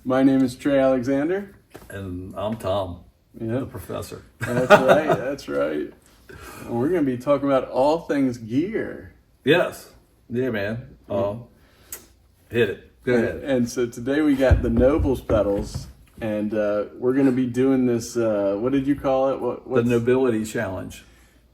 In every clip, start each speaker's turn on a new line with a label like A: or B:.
A: My name is Trey Alexander.
B: And I'm Tom, the professor.
A: That's right, that's right. And we're going to be talking about all things gear.
B: Yes. Yeah, man. Hit it. Go ahead.
A: And so today we got the Nobels pedals, and we're going to be doing this, what did you call it?
B: The Nobility Challenge.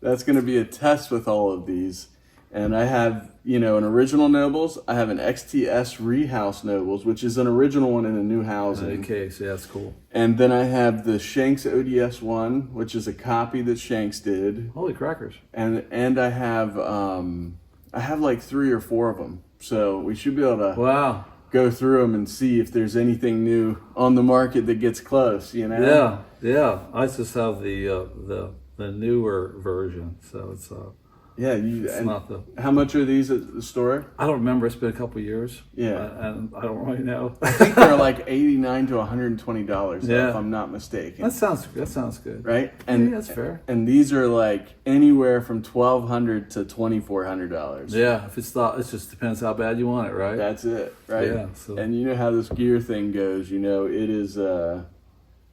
A: That's going to be a test with all of these. And I have, an original Nobels. I have an XTS Rehouse Nobels, which is an original one in a new housing.
B: In a case, yeah, that's cool.
A: And then I have the Shanks Odr-1, which is a copy that Shanks did.
B: Holy crackers.
A: And I have like 3 or 4 of them. So we should be able to go through them and see if there's anything new on the market that gets close,
B: Yeah. I just have the newer version, so it's not the.
A: How much are these at the store?
B: I don't remember. It's been a couple of years.
A: Yeah,
B: and I don't really know.
A: I think they're like $89 to $120.
B: Yeah.
A: If I'm not mistaken.
B: That sounds good.
A: Right?
B: And that's fair.
A: And these are like anywhere from $1,200 to $2,400.
B: Yeah, if it's not, it just depends how bad you want it, right?
A: That's it, right?
B: Yeah. So.
A: And you know how this gear thing goes. It is.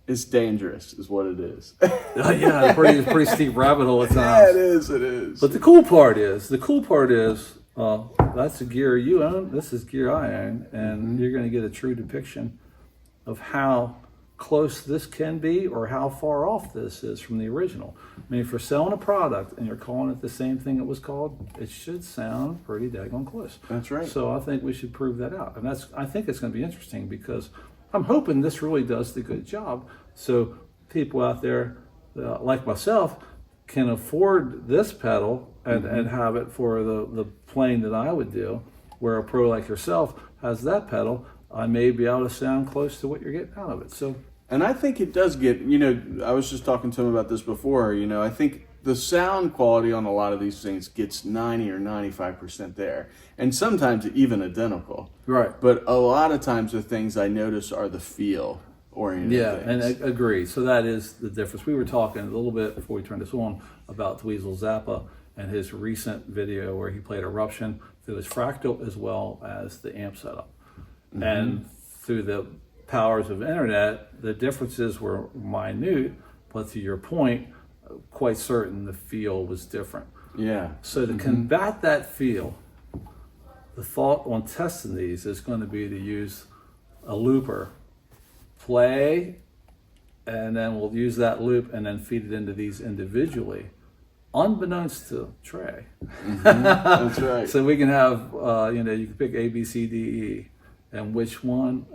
A: It's dangerous, is what it is.
B: Yeah, pretty steep rabbit hole at times.
A: Yeah, it is.
B: But the cool part is, that's the gear you own. This is gear I own, and you're going to get a true depiction of how close this can be, or how far off this is from the original. I mean, if you're selling a product and you're calling it the same thing it was called, it should sound pretty daggone close.
A: That's right.
B: So I think we should prove that out, and I think it's going to be interesting because I'm hoping this really does the good job. So people out there, like myself, can afford this pedal and have it for the playing that I would do. Where a pro like yourself has that pedal, I may be able to sound close to what you're getting out of it. So,
A: and I think it does get. I was just talking to him about this before. I think the sound quality on a lot of these things gets 90 or 95% there, and sometimes even identical.
B: Right.
A: But a lot of times the things I notice are the feel oriented.
B: Yeah,
A: things.
B: and I agree. So that is the difference. We were talking a little bit before we turned this on about Dweezil Zappa and his recent video where he played Eruption through his fractal as well as the amp setup. Mm-hmm. And through the powers of internet, the differences were minute, but to your point, quite certain the feel was different.
A: Yeah.
B: So to combat that feel, the thought on testing these is going to be to use a looper, play, and then we'll use that loop and then feed it into these individually, unbeknownst to Trey.
A: That's right.
B: So we can have, you can pick A, B, C, D, E, and which one,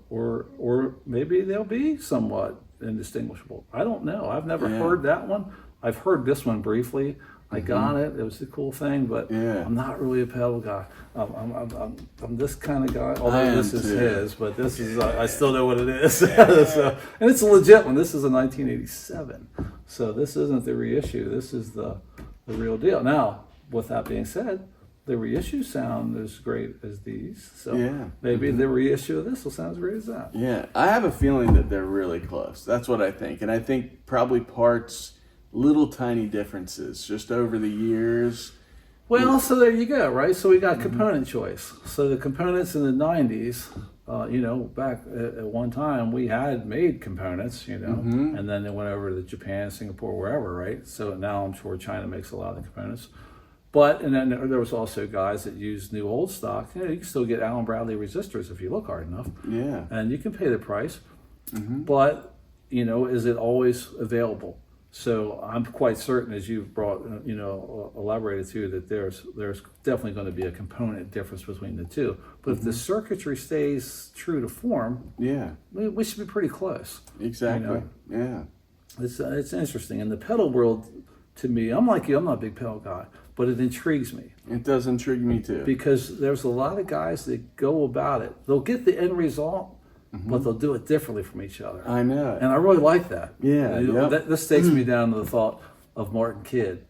B: or maybe they'll be somewhat indistinguishable. I don't know. I've never heard that one. I've heard this one briefly. I got it. It was a cool thing, but I'm not really a pedal guy. I'm this kind of guy. Although this is his, but this is I still know what it is. So, and it's a legit one. This is a 1987, so this isn't the reissue. This is the real deal. Now, with that being said, the reissue sound as great as these. So maybe the reissue of this will sound as great as that.
A: Yeah, I have a feeling that they're really close. That's what I think, and I think probably parts. Little tiny differences just over the years.
B: Well, so there you go, right? So we got component choice. So the components in the 90s, back at one time we had made components, and then they went over to Japan, Singapore, wherever, right? So now I'm sure China makes a lot of the components. But, and then there was also guys that used new old stock. You can still get Allen Bradley resistors if you look hard enough.
A: Yeah.
B: And you can pay the price. But, is it always available? So I'm quite certain, as you've brought, elaborated too, that there's definitely going to be a component difference between the two. But if the circuitry stays true to form, we should be pretty close.
A: Exactly. Yeah.
B: It's interesting. In the pedal world, to me, I'm like you. I'm not a big pedal guy, but it intrigues me.
A: It does intrigue me too.
B: Because there's a lot of guys that go about it. They'll get the end result, but they'll do it differently from each other.
A: I know it.
B: And I really like that.
A: Yeah.
B: This takes me down to the thought of Martin Kidd,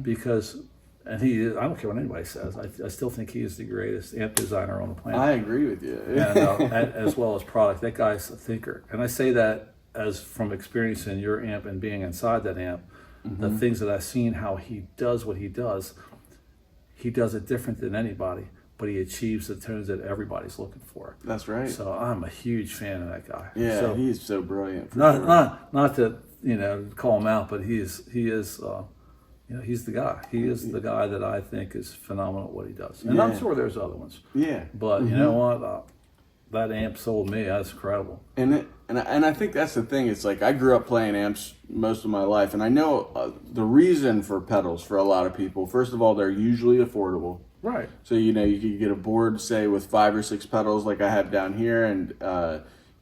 B: because, and I don't care what anybody says, I still think he is the greatest amp designer on the planet.
A: I agree with you.
B: And, as well as product. That guy's a thinker. And I say that as from experience in your amp and being inside that amp, the things that I've seen, how he does what he does it different than anybody. but he achieves the tones that everybody's looking for.
A: That's right.
B: So I'm a huge fan of that guy.
A: Yeah,
B: so,
A: he's so brilliant.
B: Not to call him out, but he is he's the guy. He is the guy that I think is phenomenal at what he does. And I'm sure there's other ones.
A: Yeah.
B: But you know what? That amp sold me. That's incredible.
A: And I think that's the thing. It's like I grew up playing amps most of my life, and I know the reason for pedals for a lot of people. First of all, they're usually affordable.
B: Right.
A: So you could get a board, say, with 5 or 6 pedals, like I have down here, and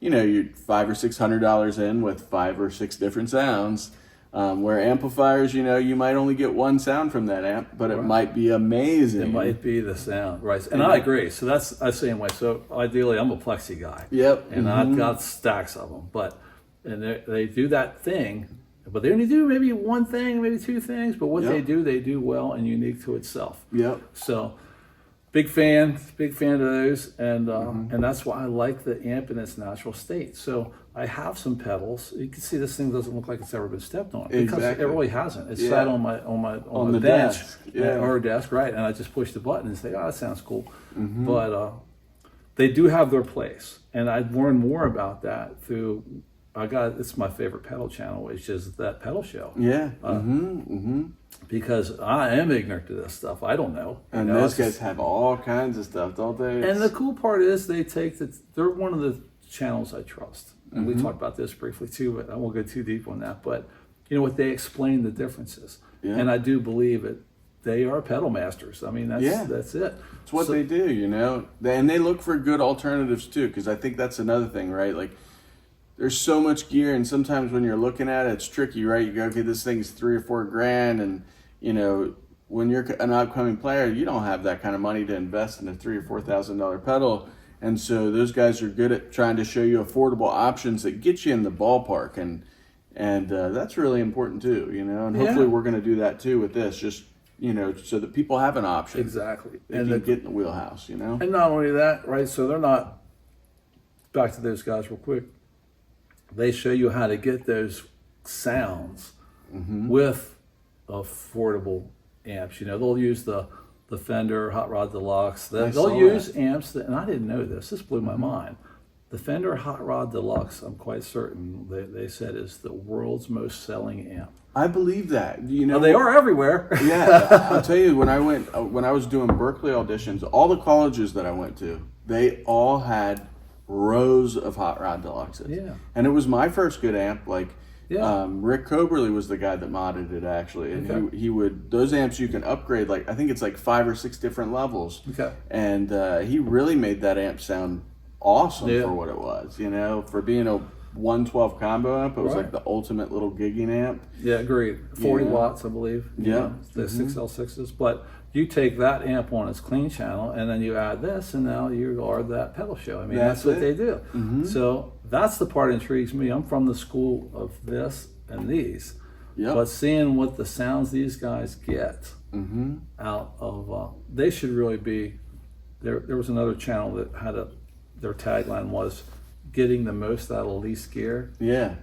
A: you're $500 or $600 in with 5 or 6 different sounds. Where amplifiers, you might only get one sound from that amp, but it might be amazing.
B: It might be the sound, right? And I agree. So that's the same way. So ideally, I'm a plexi guy.
A: Yep.
B: And I've got stacks of them, and they do that thing, but they only do maybe one thing, maybe 2 things. But what they do well and unique to itself.
A: Yep.
B: So big fan of those, and that's why I like the amp in its natural state. So I have some pedals. You can see this thing doesn't look like it's ever been stepped on because
A: Exactly.
B: it really hasn't. It's sat on the
A: bench,
B: bench or desk, right? And I just push the button and say, "Oh, that sounds cool." But they do have their place, and I've learned more about that through. It's my favorite pedal channel, which is that pedal show.
A: Yeah.
B: Because I am ignorant to this stuff. I don't know.
A: And those guys have all kinds of stuff, don't they?
B: And the cool part is they're one of the channels I trust. And we talked about this briefly too, but I won't go too deep on that. But what they explain the differences. Yeah. And I do believe it. They are pedal masters. I mean, that's it.
A: It's what they do, And they look for good alternatives too, because I think that's another thing, right? Like, there's so much gear, and sometimes when you're looking at it, it's tricky, right? You go, okay, this thing's $3 or $4 grand, and when you're an upcoming player, you don't have that kind of money to invest in a $3,000 or $4,000 pedal, and so those guys are good at trying to show you affordable options that get you in the ballpark, and that's really important too, And hopefully we're going to do that too with this, just so that people have an option.
B: Exactly,
A: and they get in the wheelhouse,
B: And not only that, right? So they're not. Back to those guys real quick. They show you how to get those sounds with affordable amps. They'll use the Fender Hot Rod Deluxe. They'll use amps and I didn't know this. This blew my mind. The Fender Hot Rod Deluxe, I'm quite certain they said is the world's most selling amp.
A: I believe that.
B: They are everywhere.
A: Yeah, I'll tell you, when I was doing Berkeley auditions, all the colleges that I went to, they all had rows of Hot Rod Deluxes. Yeah. And it was my first good amp. Like, Rick Coberly was the guy that modded it, actually. And he would, those amps you can upgrade, like, I think it's like 5 or 6 different levels. Okay. And he really made that amp sound awesome for what it was, for being a 112 combo amp. It was like the ultimate little gigging amp. Yeah, agreed. 40 watts, I believe. Yeah. The 6L6s. But you take that amp on its clean channel, and then you add this, and now you are that pedal show. I mean, that's what they do. So that's the part that intrigues me. I'm from the school of this and these. But seeing what the sounds these guys get out of, they should really be, there was another channel that had their tagline was, getting the most out of least gear. Yeah.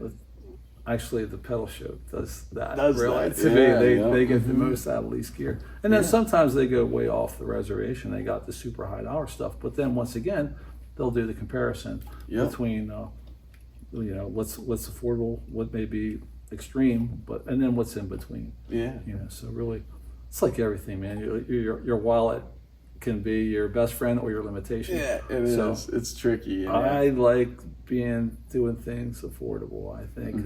A: Actually, the pedal show does that. To me, they get the most out of least gear. And then sometimes they go way off the reservation. They got the super high dollar stuff. But then once again, they'll do the comparison between, what's affordable, what may be extreme, and then what's in between. Yeah. So really, it's like everything, man. Your wallet can be your best friend or your limitation. Yeah, it is. It's tricky. I like doing things affordable. I think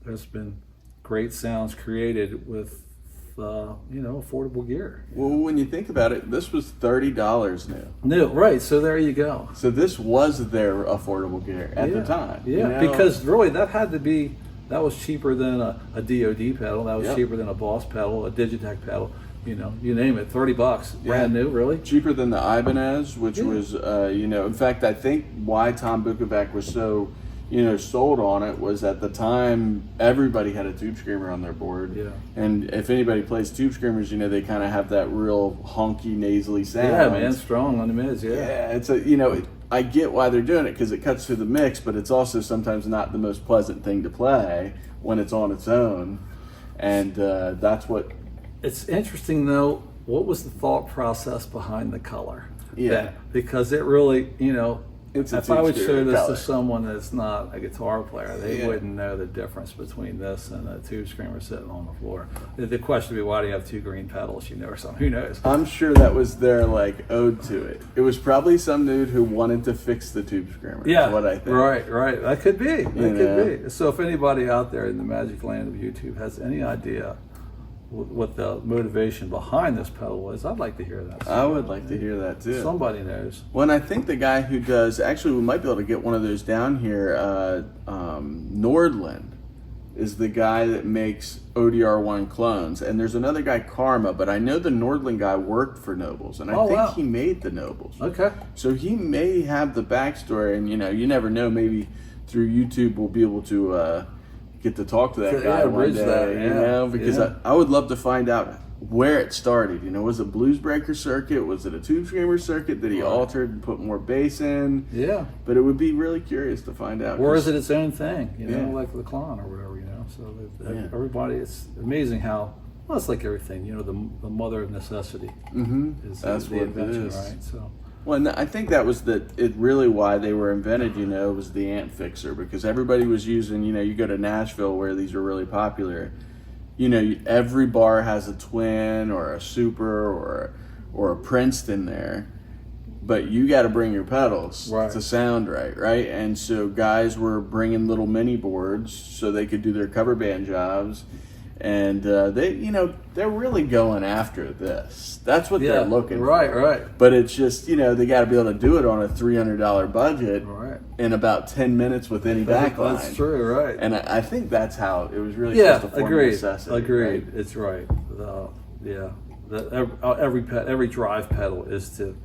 A: there's been great sounds created with affordable gear. Well, when you think about it, this was $30 new. Right? So there you go. So this was their affordable gear at the time. Yeah, because really that was cheaper than a DoD pedal. That was cheaper than a Boss pedal, a Digitech pedal. You name it, $30, brand new, really. Cheaper than the Ibanez, which was, in fact, I think why Tom Bukovac was so, sold on it was at the time, everybody had a tube screamer on their board. Yeah. And if anybody plays tube screamers, they kind of have that real honky, nasally sound. Yeah, man, strong on the mids, yeah. It's I get why they're doing it because it cuts through the mix, but it's also sometimes not the most pleasant thing to play when it's on its own. And that's what... It's interesting, though, what was the thought process behind the color?
B: because it really,
A: It's a
B: if I would show
A: tube-screamer
B: this
A: color.
B: to someone that's not a guitar player, they wouldn't know the difference between this and a tube screamer sitting on the floor. The question would be, why do you have 2 green pedals, or something? Who knows?
A: I'm sure that was their ode to it. It was probably some dude who wanted to fix the tube screamer.
B: Yeah,
A: is what I think.
B: Right. That could be. That could be. So if anybody out there in the magic land of YouTube has any idea what the motivation behind this pedal was, I'd like to hear that.
A: I would like to hear that too.
B: Somebody knows.
A: Well, and I think the guy who does, actually, we might be able to get one of those down here. Nordland is the guy that makes Odr-1 clones, and there's another guy, Karma, but I know the Nordland guy worked for Nobles, and I think he made the Nobles.
B: Okay.
A: So he may have the backstory, and you never know. Maybe through YouTube we'll be able to get to talk to that guy one day. Because I would love to find out where it started. Was it Blues Breaker circuit? Was it a tube screamer circuit that he altered and put more bass in?
B: Yeah.
A: But it would be really curious to find out.
B: Or is it its own thing? Like the Klon or whatever. So everybody, it's amazing how. Well, it's like everything. The mother of necessity.
A: Mm-hmm. That's
B: the
A: what
B: invention,
A: it is.
B: right? So.
A: Well, and I think that was really why they were invented, was the amp fixer, because everybody was using, you go to Nashville where these are really popular, every bar has a Twin or a Super or a Princeton there, but you got to bring your pedals to sound right? And so guys were bringing little mini boards so they could do their cover band jobs. And they're really going after this. That's what they're looking for.
B: Right.
A: But it's just, they got to be able to do it on a $300 budget in about 10 minutes with any backline.
B: That's true, right.
A: And I think that's how it was really supposed to form necessity.
B: Agreed.
A: Right?
B: It's right. Every drive pedal is to,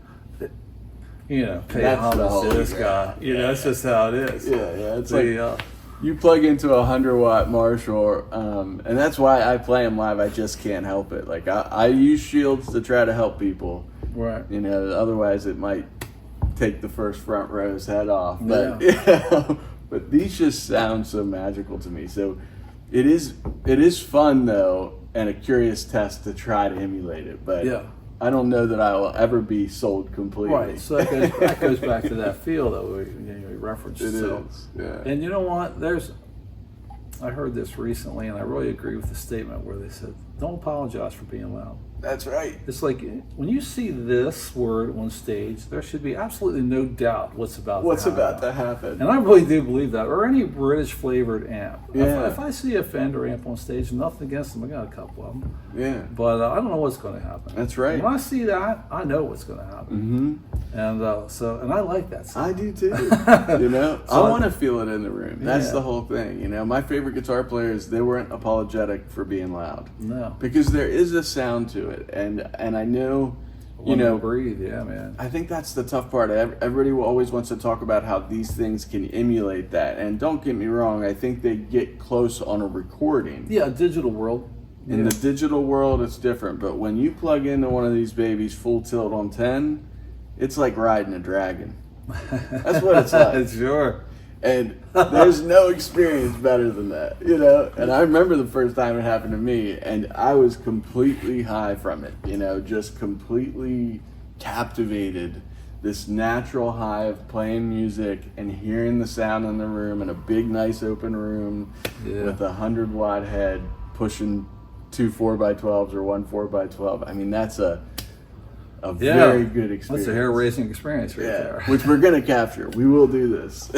B: pay homage to this guy. That's just how it is.
A: Yeah. It's like... You plug into a 100-watt Marshall, and that's why I play them live. I just can't help it. Like I use shields to try to help people.
B: Right.
A: Otherwise it might take the first front row's head off. But but these just sound so magical to me. So it is fun though, and a curious test to try to emulate it. But I don't know that I will ever be sold completely.
B: Right. So that goes back to that feel that we referenced.
A: It
B: is.
A: Yeah.
B: And you know what? I heard this recently, and I really agree with the statement where they said, "Don't apologize for being loud."
A: That's right.
B: It's like when you see this word on stage, there should be absolutely no doubt what's about to happen. And I really do believe that. Or any British flavored amp.
A: Yeah.
B: If I see a Fender amp on stage, nothing against them. I got a couple of them.
A: Yeah.
B: But I don't know what's going to happen.
A: That's right.
B: When I see that, I know what's going to happen. Mm-hmm. And I like that sound.
A: I do too. I want to feel it in the room. That's the whole thing. My favorite guitar players, they weren't apologetic for being loud.
B: No.
A: Because there is a sound to it, and I know,
B: breathe, man.
A: I think that's the tough part. Everybody always wants to talk about how these things can emulate that, and don't get me wrong, I think they get close on a recording.
B: Yeah, digital world.
A: In the digital world, it's different, but when you plug into one of these babies full tilt on 10, it's like riding a dragon. That's what it's like.
B: Sure.
A: And there's no experience better than that, And I remember the first time it happened to me, and I was completely high from it, just completely captivated. This natural high of playing music and hearing the sound in the room in a big, nice open room with a 100-watt head pushing 2 4x12s or 1 4x12. I mean, that's a very good experience.
B: That's a hair-raising experience right there.
A: Which we're going to capture. We will do this.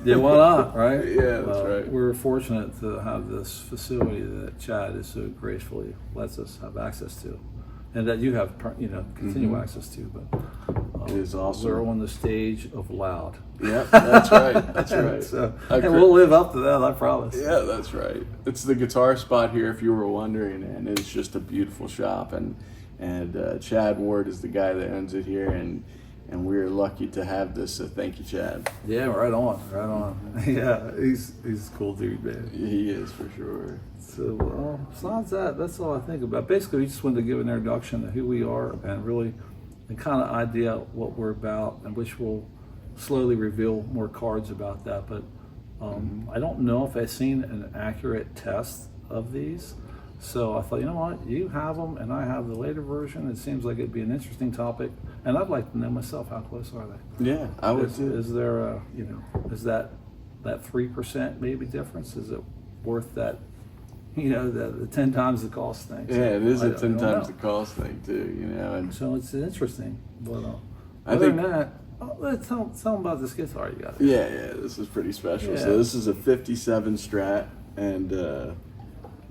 B: Yeah, why not, right?
A: Yeah, that's right.
B: We're fortunate to have this facility that Chad is so gracefully lets us have access to, and that you have, continue access to. But
A: it is awesome.
B: We're on the stage of loud.
A: Yep, that's right. That's right.
B: And we'll live up to that, I promise.
A: Yeah, that's right. It's the guitar spot here, if you were wondering, and it's just a beautiful shop. And Chad Ward is the guy that owns it here, and we're lucky to have this, so thank you, Chad.
B: Yeah, right on. Yeah, he's a cool dude, man.
A: He is, for sure.
B: So, besides that, that's all I think about. Basically, we just wanted to give an introduction to who we are and really the kind of idea what we're about, and which will slowly reveal more cards about that. But I don't know if I've seen an accurate test of these. So I thought, you know what, you have them and I have the later version. It seems like it'd be an interesting topic, and I'd like to know myself, how close are they?
A: Yeah, I would too.
B: Is there a, is that 3% maybe difference? Is it worth that, the 10 times the cost thing? So
A: yeah, it is a 10
B: I don't
A: times
B: know.
A: the cost thing too, and
B: So it's interesting. But
A: I
B: other
A: think,
B: than that, let's tell them about this guitar you got.
A: yeah, this is pretty special.
B: Yeah.
A: So this is a 57 Strat, and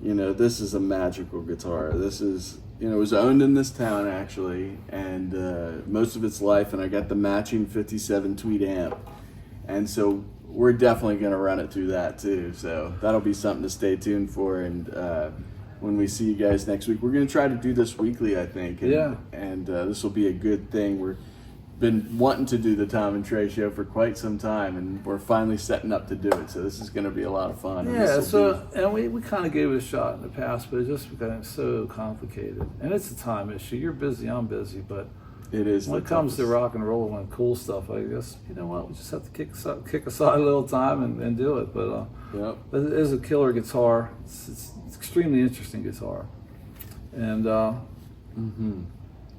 A: this is a magical guitar. This is, it was owned in this town actually, and most of its life, and I got the matching 57 Tweed amp, and so we're definitely going to run it through that too. So that'll be something to stay tuned for, and when we see you guys next week, we're going to try to do this weekly, I think, and this will be a good thing. We're been wanting to do the Tom and Trey show for quite some time, and we're finally setting up to do it. So this is going to be a lot of fun.
B: Yeah. So and we kind of gave it a shot in the past, but it just became so complicated, and it's a time issue. You're busy, I'm busy, but
A: it is.
B: When it comes to rock and roll and cool stuff, I guess we just have to kick aside a little time and do it. But it is a killer guitar. It's extremely interesting guitar, and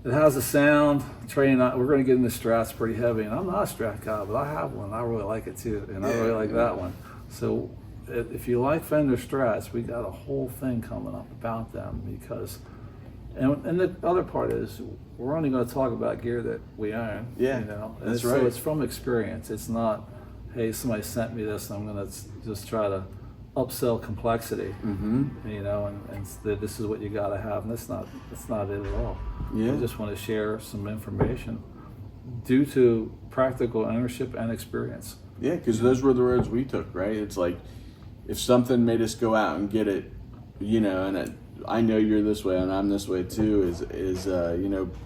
B: it has a sound. Trey and I, we're going to get into Strats pretty heavy, and I'm not a Strat guy, but I have one. I really like it too, and I really like that one. So if you like Fender Strats, we got a whole thing coming up about them because, and the other part is we're only going to talk about gear that we own.
A: Yeah, that's right.
B: So it's from experience. It's not, hey, somebody sent me this, and I'm going to just try to upsell complexity, and this is what you got to have, and that's not it at all. I just want to share some information due to practical ownership and experience.
A: Yeah, because those were the roads we took, right? It's like if something made us go out and get it, and I know you're this way and I'm this way too, is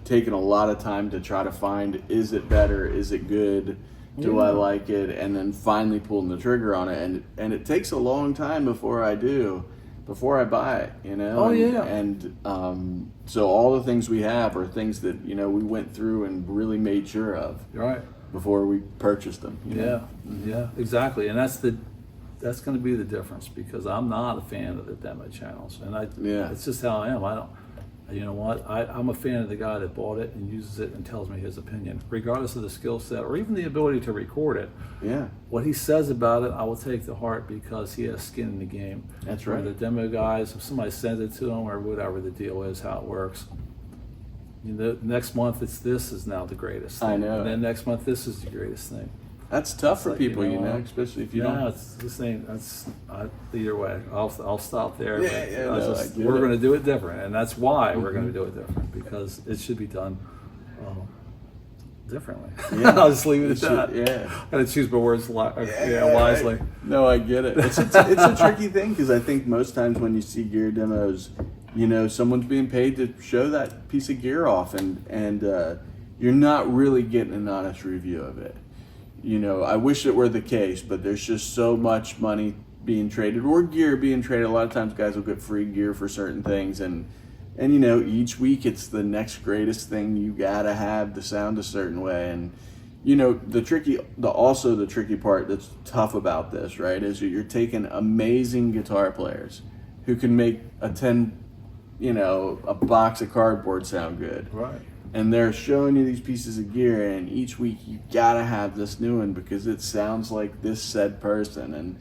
A: taking a lot of time to try to find, is it better, is it good, do I like it, and then finally pulling the trigger on it, and it takes a long time before I buy it, and so all the things we have are things that we went through and really made sure of before we purchased them.
B: Yeah, exactly, and that's going to be the difference, because I'm not a fan of the demo channels, and it's just how I am. I don't. You know what? I'm a fan of the guy that bought it and uses it and tells me his opinion, regardless of the skill set or even the ability to record it.
A: Yeah.
B: What he says about it, I will take to heart because he has skin in the game.
A: That's right.
B: The demo guys, if somebody sends it to him or whatever the deal is, how it works. Next month this is now the greatest thing.
A: I know.
B: And then next month this is the greatest thing.
A: That's tough for people, especially if you don't.
B: No, it's the same. Either way. I'll stop there.
A: Yeah,
B: we're going to do it different, and that's why we're going to do it different, because it should be done differently.
A: Yeah.
B: I'll just leave it at that.
A: Yeah,
B: got to choose my words wisely.
A: No, I get it. It's a tricky thing, because I think most times when you see gear demos, someone's being paid to show that piece of gear off, and you're not really getting an honest review of it. I wish it were the case, but there's just so much money being traded or gear being traded. A lot of times guys will get free gear for certain things, and each week it's the next greatest thing. You gotta have the sound a certain way, and the tricky part that's tough about this, right, is you're taking amazing guitar players who can make a box of cardboard sound good.
B: Right.
A: And they're showing you these pieces of gear, and each week you gotta have this new one because it sounds like this said person,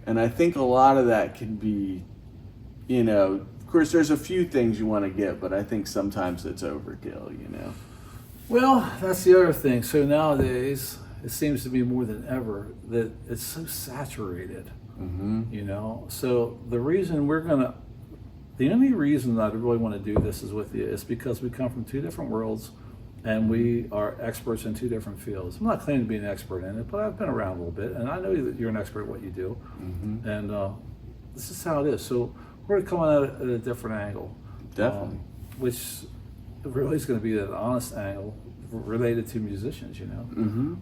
A: and I think a lot of that can be, of course there's a few things you want to get, but I think sometimes it's overkill,
B: Well, that's the other thing. So nowadays it seems to be more than ever that it's so saturated. So the only reason I really want to do this is with you is because we come from two different worlds and we are experts in two different fields. I'm not claiming to be an expert in it, but I've been around a little bit, and I know that you're an expert at what you do. And this is how it is. So we're coming at it at a different angle.
A: Definitely.
B: Which really is going to be an honest angle related to musicians,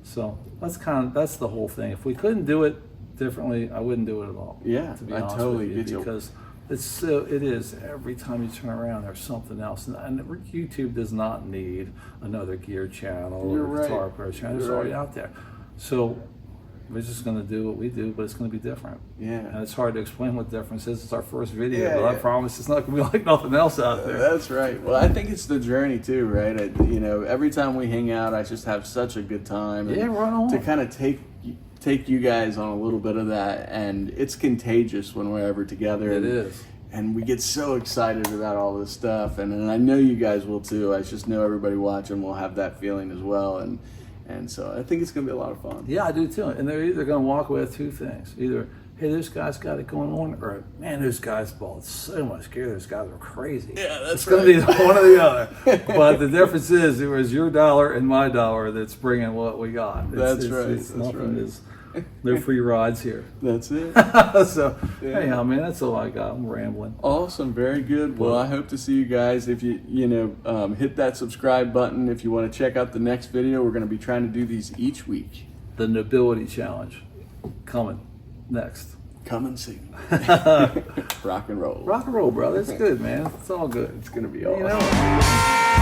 B: So that's the whole thing. If we couldn't do it differently, I wouldn't do it at all.
A: Yeah,
B: to be
A: I
B: honest
A: totally
B: with you,
A: get you.
B: because it is every time you turn around there's something else, and YouTube does not need another gear channel or guitar player channel. It's already out there. So We're just going to do what we do, but it's going to be different.
A: Yeah.
B: And it's hard to explain what difference is. It's our first video,
A: Yeah,
B: but I
A: yeah.
B: promise it's not going to be like nothing else out there.
A: That's right. Well, I think it's the journey too, right? You know, every time we hang out, I just have such a good time. And
B: Yeah, right on.
A: to kind of take you guys on a little bit of that, and it's contagious when we're ever together.
B: It is.
A: And we get so excited about all this stuff, and I know you guys will too. I just know everybody watching will have that feeling as well, and so I think it's going to be a lot of fun.
B: Yeah, I do too. And they're either going to walk away with two things: either, hey, this guy's got it going on, or man, those guys bought so much gear. Those guys are crazy.
A: Yeah, that's
B: it's going to be one or the other. But the difference is, it was your dollar and my dollar that's bringing what we got.
A: That's right.
B: It's
A: That's
B: nothing
A: right.
B: is. No free rides here.
A: That's it.
B: So,
A: Yeah.
B: anyhow, man, that's all I got. I'm rambling.
A: Awesome, very good. Well, I hope to see you guys. If you hit that subscribe button if you want to check out the next video. We're going to be trying to do these each week.
B: The Nobility Challenge coming next.
A: Coming soon. Rock and roll.
B: Rock and roll, brother. It's good, man. It's all good.
A: It's going to be
B: You
A: awesome.
B: know.